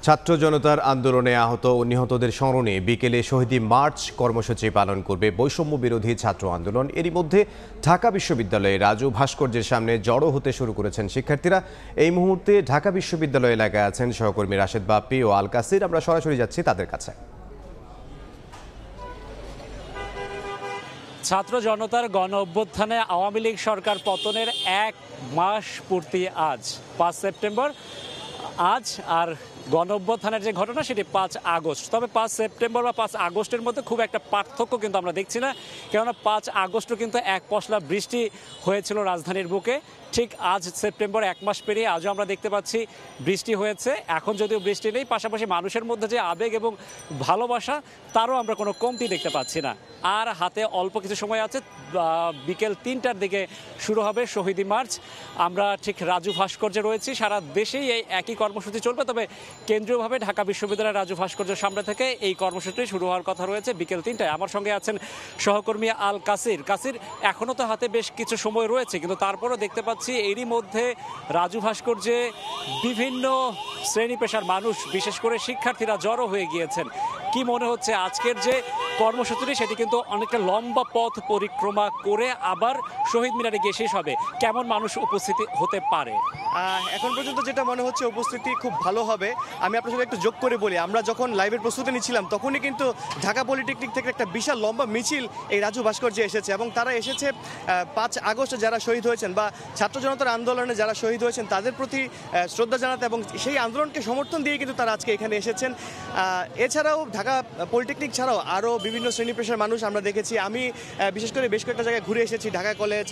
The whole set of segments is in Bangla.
ছাত্র জনতার আন্দোলনে আহত ও নিহতদের স্মরণে বিকেলে শহীদ মার্চ কর্মসূচি পালন করবে বৈষম্য বিরোধী ছাত্র আন্দোলন। এরই মধ্যে ঢাকা বিশ্ববিদ্যালয়ে রাজু ভাস্কর্যের সামনে জড়ো হতে শুরু করেছেন শিক্ষার্থীরা। এই মুহূর্তে ঢাকা বিশ্ববিদ্যালয় এলাকায় আছেন সহকর্মী রাশেদ বাপ্পি ও আল কাসির। আমরা সরাসরি যাচ্ছি তাদের কাছে। ছাত্র জনতার গণ অভ্যুত্থানে আওয়ামী লীগ সরকার পতনের 1 মাস পূর্তি আজ 5 সেপ্টেম্বর। আজ আর গণ অভ্যুত্থানের যে ঘটনা সেটি 5 আগস্ট। তবে 5 সেপ্টেম্বর বা 5 আগস্টের মধ্যে খুব একটা পার্থক্য কিন্তু আমরা দেখছি না, কেননা 5 আগস্টও কিন্তু এক পশলা বৃষ্টি হয়েছিল রাজধানীর বুকে। ঠিক আজ সেপ্টেম্বর 1 মাস পেরিয়ে আজও আমরা দেখতে পাচ্ছি বৃষ্টি হয়েছে। এখন যদিও বৃষ্টি নেই, পাশাপাশি মানুষের মধ্যে যে আবেগ এবং ভালোবাসা তারও আমরা কোনো কমতি দেখতে পাচ্ছি না। আর হাতে অল্প কিছু সময় আছে, বিকেল 3টার দিকে শুরু হবে শহীদ মার্চ। আমরা ঠিক রাজু ভাস্কর্যে রয়েছি। সারা দেশেই এই একই কর্মসূচি চলবে, তবে কেন্দ্রীয়ভাবে ঢাকা বিশ্ববিদ্যালয়ের রাজু ভাস্কর্যের সামনে থেকে এই কর্মসূচি শুরু হওয়ার কথা রয়েছে বিকেল 3টায়। আমার সঙ্গে আছেন সহকর্মী আল কাসির। কাসির, এখনও তো হাতে বেশ কিছু সময় রয়েছে, কিন্তু তারপরও দেখতে পাচ্ছি এরই মধ্যে রাজু ভাস্কর্যে বিভিন্ন শ্রেণী পেশার মানুষ, বিশেষ করে শিক্ষার্থীরা জড়ো হয়ে গিয়েছেন। কি মনে হচ্ছে আজকের যে কর্মসূচিটি সেটি কিন্তু অনেকটা লম্বা পথ পরিক্রমা করে আবার শহীদ মিনারে গিয়ে শেষ হবে? কেমন মানুষ উপস্থিতি হতে পারে? এখন পর্যন্ত যেটা মনে হচ্ছে উপস্থিতি খুব ভালো হবে। আমি আপনার সাথে একটু যোগ করে বলি, আমরা যখন লাইভের প্রস্তুতি নিচ্ছিলাম তখনই কিন্তু ঢাকা পলিটেকনিক থেকে একটা বিশাল লম্বা মিছিল এই রাজু ভাস্কর্যে এসেছে, এবং তারা এসেছে 5 আগস্টে যারা শহীদ হয়েছেন বা ছাত্র জনতার আন্দোলনে যারা শহীদ হয়েছেন তাদের প্রতি শ্রদ্ধা জানাতে, এবং সেই আন্দোলনকে সমর্থন দিয়ে কিন্তু তারা আজকে এখানে এসেছেন। এছাড়াও ঢাকা পলিটেকনিক ছাড়াও আরও বিভিন্ন শ্রেণী পেশার মানুষ আমরা দেখেছি। আমি বিশেষ করে বেশ কয়েকটা জায়গায় ঘুরে এসেছি, ঢাকা কলেজ,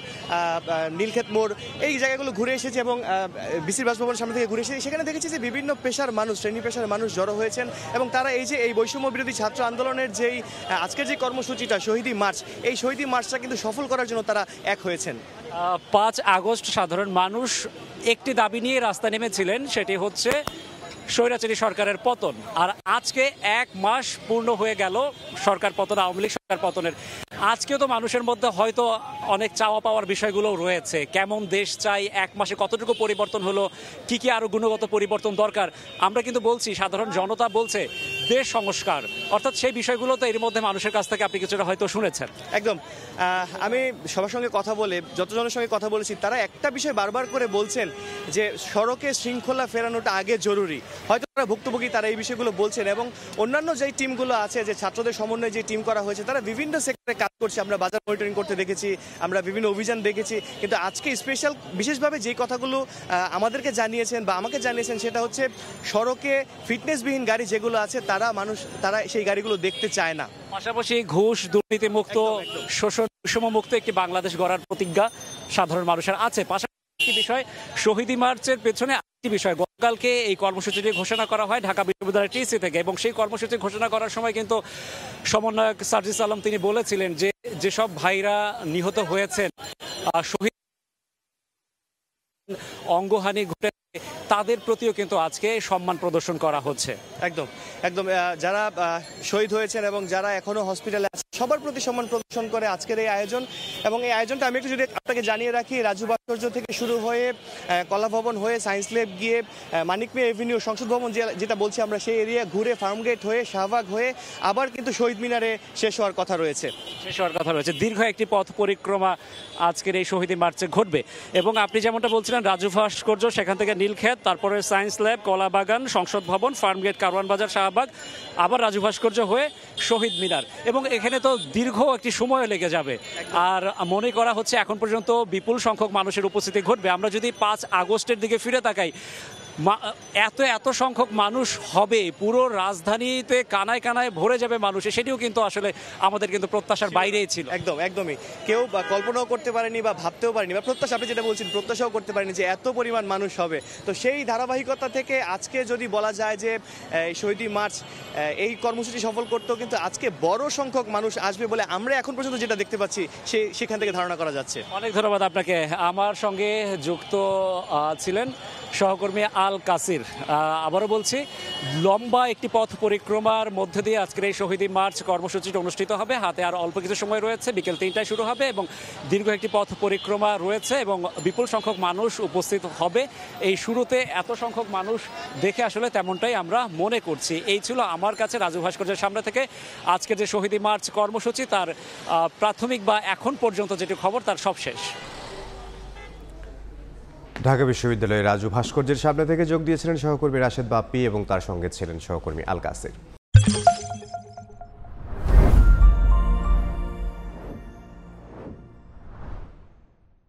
নীলক্ষেত মোড়, এই জায়গাগুলো ঘুরে এসেছি, এবং বিসির বাসভবনের সামনে থেকে ঘুরে এসেছি। সেখানে দেখেছি যে বিভিন্ন পেশার মানুষ, শ্রেণী পেশার মানুষ জড়ো হয়েছেন, এবং তারা এই বৈষম্য বিরোধী ছাত্র আন্দোলনের যেই আজকের যে কর্মসূচিটা শহীদ মার্চ, এই শহীদ মার্চটা কিন্তু সফল করার জন্য তারা এক হয়েছেন। 5 আগস্ট সাধারণ মানুষ একটি দাবি নিয়ে রাস্তায় নেমেছিলেন, সেটি হচ্ছে স্বৈরাচারী সরকারের পতন। আর আজকে 1 মাস পূর্ণ হয়ে গেল সরকার পতন, আওয়ামী লীগ সরকার পতনের। আজকেও তো মানুষের মধ্যে হয়তো অনেক চাওয়া পাওয়ার বিষয়গুলো রয়েছে। কেমন দেশ চাই, 1 মাসে কতটুকু পরিবর্তন হলো, কি কি আরো গুণগত পরিবর্তন দরকার? আমরা কিন্তু বলছি, সাধারণ জনতা বলছে দেশ সংস্কার, অর্থাৎ সেই বিষয়গুলো তো এর মধ্যে মানুষের কাছ থেকে আপনি কিছুটা হয়তো শুনেছেন। একদম। আমি সবার সঙ্গে কথা বলে, যতজনের সঙ্গে কথা বলেছি, তারা একটা বিষয় বারবার করে বলছেন যে সড়কে শৃঙ্খলা ফেরানোটা আগে জরুরি। হয়তো তারা ভুক্তভোগী, তারা এই বিষয়গুলো বলছেন, এবং অন্যান্য যেই টিমগুলো আছে, যে ছাত্রদের সমন্বয়ে যে টিম করা হয়েছে, তারা বিভিন্ন সেক্টরে কাজ করছে। আমরা বাজার মনিটরিং করতে দেখেছি, আমরা বিভিন্ন অভিযান দেখেছি, কিন্তু আজকে বিশেষভাবে যেই কথাগুলো আমাদেরকে জানিয়েছেন বা আমাকে জানিয়েছেন, সেটা হচ্ছে সড়কে ফিটনেসবিহীন গাড়ি যেগুলো আছে তারা সেই গাড়িগুলো দেখতে চায় না। পাশাপাশি ঘুষ, দুর্নীতি মুক্ত, শোষণ বৈষম্য মুক্ত একটি বাংলাদেশ গড়ার প্রতিজ্ঞা সাধারণ মানুষের আছে। পাশাপাশি বিষয়, শহীদ মার্চের পেছনে আরেকটি বিষয়, গতকালকে এই কর্মসূচিটি ঘোষণা করা হয় ঢাকা বিশ্ববিদ্যালয়ের টিসি থেকে, এবং সেই কর্মসূচি ঘোষণা করার সময় কিন্তু সমন্বয়ক সার্জিস আলম তিনি বলেছিলেন যে যেসব ভাইরা নিহত হয়েছেন, শহীদ অঙ্গহানি ঘটে, তাদের প্রতিও কিন্তু আজকে সম্মান প্রদর্শন করা হচ্ছে। একদম একদম। যারা শহীদ হয়েছেন এবং যারা এখনো হসপিটালে আছে, সবার প্রতি সম্মান প্রদর্শন করে আজকের এই আয়োজন। এবং এই আয়োজনটা আমি একটু যদি আপনাকে জানিয়ে রাখি, রাজু ভাস্কর্য থেকে শুরু হয়ে কলা ভবন হয়ে সায়েন্স ল্যাব গিয়ে মানিক মিয়া এভিনিউ, সংসদ ভবন যেটা বলছি আমরা, সেই এরিয়া ঘুরে ফার্মগেট হয়ে শাহবাগ হয়ে আবার কিন্তু শহীদ মিনারে শেষ হওয়ার কথা রয়েছে। দীর্ঘ একটি পথ পরিক্রমা আজকের এই শহীদ মার্চে ঘটবে। এবং আপনি যেমনটা বলছিলেন, রাজু ভাস্কর্য, সেখান থেকে নীলক্ষেত, তারপরে সায়েন্স ল্যাব, কলাবাগান, সংসদ ভবন, ফার্মগেট, কারওয়ান বাজার, শাহবাগ, আবার রাজু ভাস্কর্য হয়ে শহীদ মিনার। এবং এখানে তো দীর্ঘ একটি সময় লেগে যাবে। আর মনে করা হচ্ছে এখন পর্যন্ত বিপুল সংখ্যক মানুষের উপস্থিতি ঘটবে। আমরা যদি 5 আগস্টের দিকে ফিরে তাকাই, এত সংখ্যক মানুষ হবে, পুরো রাজধানীতে কানায় কানায় ভরে যাবে মানুষ, সেটিও কিন্তু আসলে আমাদের কিন্তু প্রত্যাশার বাইরেই ছিল। একদমই কেউ কল্পনাও করতে পারেনি বা ভাবতেও পারেনি, বা প্রত্যাশা, আপনি যেটা বলছেন, প্রত্যাশাও করতে পারেনি যে এত পরিমাণ মানুষ হবে। তো সেই ধারাবাহিকতা থেকে আজকে যদি বলা যায় যে শহীদ মার্চ এই কর্মসূচি সফল করতেও কিন্তু আজকে বড় সংখ্যক মানুষ আসবে বলে আমরা এখন পর্যন্ত যেটা দেখতে পাচ্ছি সেখান থেকে ধারণা করা যাচ্ছে। অনেক ধন্যবাদ আপনাকে। আমার সঙ্গে যুক্ত ছিলেন সহকর্মী আল কাসির। আবারও বলছি, লম্বা একটি পথ পরিক্রমার মধ্যে দিয়ে আজকের এই শহীদি মার্চ কর্মসূচিটি অনুষ্ঠিত হবে। হাতে আর অল্প কিছু সময় রয়েছে, বিকেল 3টায় শুরু হবে এবং দীর্ঘ একটি পথ পরিক্রমা রয়েছে এবং বিপুল সংখ্যক মানুষ উপস্থিত হবে। এই শুরুতে এত সংখ্যক মানুষ দেখে আসলে তেমনটাই আমরা মনে করছি। এই ছিল আমার কাছে রাজু ভাস্কর্যের সামনে থেকে আজকের যে শহীদি মার্চ কর্মসূচি তার প্রাথমিক বা এখন পর্যন্ত যেটি খবর তার সব শেষ। ঢাকা বিশ্ববিদ্যালয়ের রাজু ভাস্কর্যের সামনে থেকে যোগ দিয়েছিলেন সহকর্মী রাশেদ বাপ্পি এবং তার সঙ্গে ছিলেন সহকর্মী আল কাসির।